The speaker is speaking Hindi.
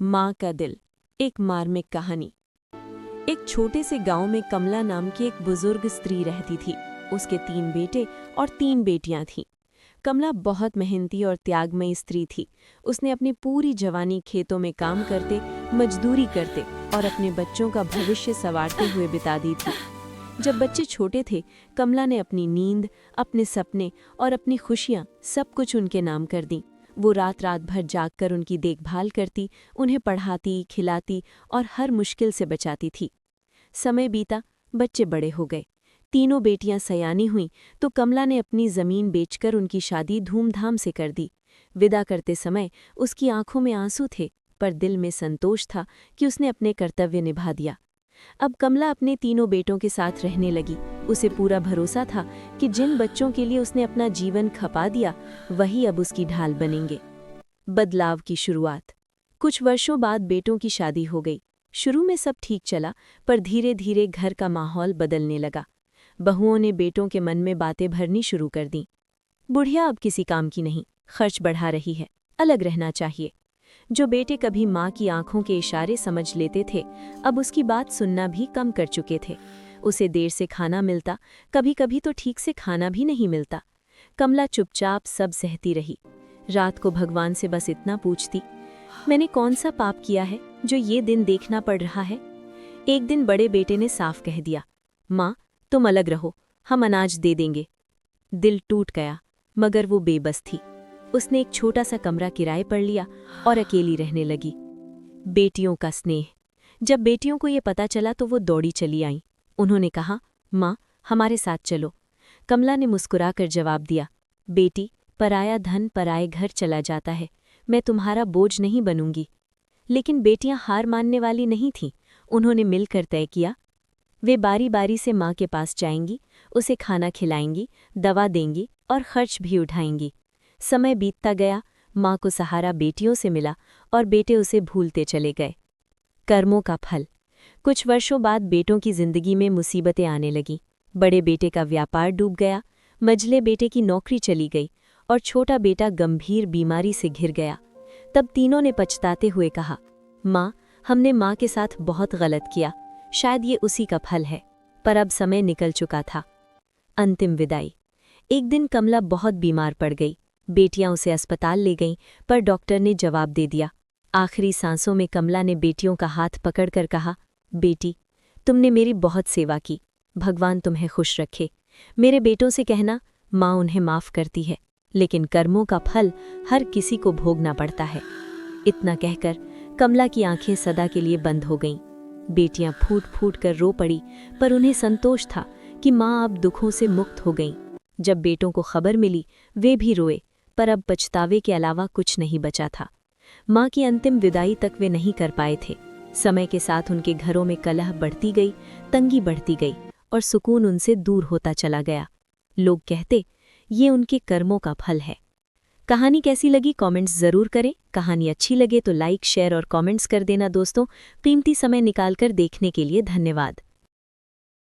माँ का दिल, एक मार्मिक कहानी। एक छोटे से गांव में कमला नाम की एक बुजुर्ग स्त्री रहती थी। उसके 3 बेटे और 3 बेटियां थीं। कमला बहुत मेहनती और त्यागमयी स्त्री थी। उसने अपनी पूरी जवानी खेतों में काम करते, मजदूरी करते और अपने बच्चों का भविष्य संवारते हुए बिता दी थी। जब बच्चे छोटे थे, कमला ने अपनी नींद, अपने सपने और अपनी खुशियां सब कुछ उनके नाम कर दी। वो रात रात भर जागकर उनकी देखभाल करती, उन्हें पढ़ाती, खिलाती और हर मुश्किल से बचाती थी। समय बीता, बच्चे बड़े हो गए। तीनों बेटियां सयानी हुईं तो कमला ने अपनी जमीन बेचकर उनकी शादी धूमधाम से कर दी। विदा करते समय उसकी आंखों में आंसू थे, पर दिल में संतोष था कि उसने अपने कर्तव्य निभा दिया। अब कमला अपने तीनों बेटों के साथ रहने लगी। उसे पूरा भरोसा था कि जिन बच्चों के लिए उसने अपना जीवन खपा दिया, वही अब उसकी ढाल बनेंगे। बदलाव की शुरुआत। कुछ वर्षों बाद बेटों की शादी हो गई। शुरू में सब ठीक चला, पर धीरे धीरे घर का माहौल बदलने लगा। बहुओं ने बेटों के मन में बातें भरनी शुरू कर दी। बुढ़िया अब किसी काम की नहीं, खर्च बढ़ा रही है, अलग रहना चाहिए। जो बेटे कभी माँ की आंखों के इशारे समझ लेते थे, अब उसकी बात सुनना भी कम कर चुके थे। उसे देर से खाना मिलता, कभी कभी तो ठीक से खाना भी नहीं मिलता। कमला चुपचाप सब सहती रही। रात को भगवान से बस इतना पूछती, मैंने कौन सा पाप किया है जो ये दिन देखना पड़ रहा है। एक दिन बड़े बेटे ने साफ कह दिया, माँ तुम अलग रहो, हम अनाज दे देंगे। दिल टूट गया, मगर वो बेबस थी। उसने एक छोटा सा कमरा किराए पर लिया और अकेली रहने लगी। बेटियों का स्नेह। जब बेटियों को ये पता चला तो वो दौड़ी चली आईं। उन्होंने कहा, माँ हमारे साथ चलो। कमला ने मुस्कुराकर जवाब दिया, बेटी पराया धन पराए घर चला जाता है, मैं तुम्हारा बोझ नहीं बनूंगी। लेकिन बेटियां हार मानने वाली नहीं थीं। उन्होंने मिलकर तय किया, वे बारी बारी से माँ के पास जाएंगी, उसे खाना खिलाएंगी, दवा देंगी और खर्च भी उठाएंगी। समय बीतता गया, माँ को सहारा बेटियों से मिला और बेटे उसे भूलते चले गए। कर्मों का फल। कुछ वर्षों बाद बेटों की जिंदगी में मुसीबतें आने लगीं। बड़े बेटे का व्यापार डूब गया, मझले बेटे की नौकरी चली गई और छोटा बेटा गंभीर बीमारी से घिर गया। तब तीनों ने पछताते हुए कहा, माँ हमने माँ के साथ बहुत गलत किया, शायद ये उसी का फल है। पर अब समय निकल चुका था। अंतिम विदाई। एक दिन कमला बहुत बीमार पड़ गई। बेटियां उसे अस्पताल ले गईं, पर डॉक्टर ने जवाब दे दिया। आखिरी सांसों में कमला ने बेटियों का हाथ पकड़कर कहा, बेटी तुमने मेरी बहुत सेवा की, भगवान तुम्हें खुश रखे। मेरे बेटों से कहना, माँ उन्हें माफ़ करती है, लेकिन कर्मों का फल हर किसी को भोगना पड़ता है। इतना कहकर कमला की आंखें सदा के लिए बंद हो गईं। बेटियां फूट फूट कर रो पड़ी, पर उन्हें संतोष था कि माँ अब दुखों से मुक्त हो गईं। जब बेटों को खबर मिली, वे भी रोए, पर अब पछतावे के अलावा कुछ नहीं बचा था। माँ की अंतिम विदाई तक वे नहीं कर पाए थे। समय के साथ उनके घरों में कलह बढ़ती गई, तंगी बढ़ती गई और सुकून उनसे दूर होता चला गया। लोग कहते, ये उनके कर्मों का फल है। कहानी कैसी लगी कमेंट्स ज़रूर करें। कहानी अच्छी लगे तो लाइक, शेयर और कमेंट्स कर देना दोस्तों। कीमती समय निकालकर देखने के लिए धन्यवाद।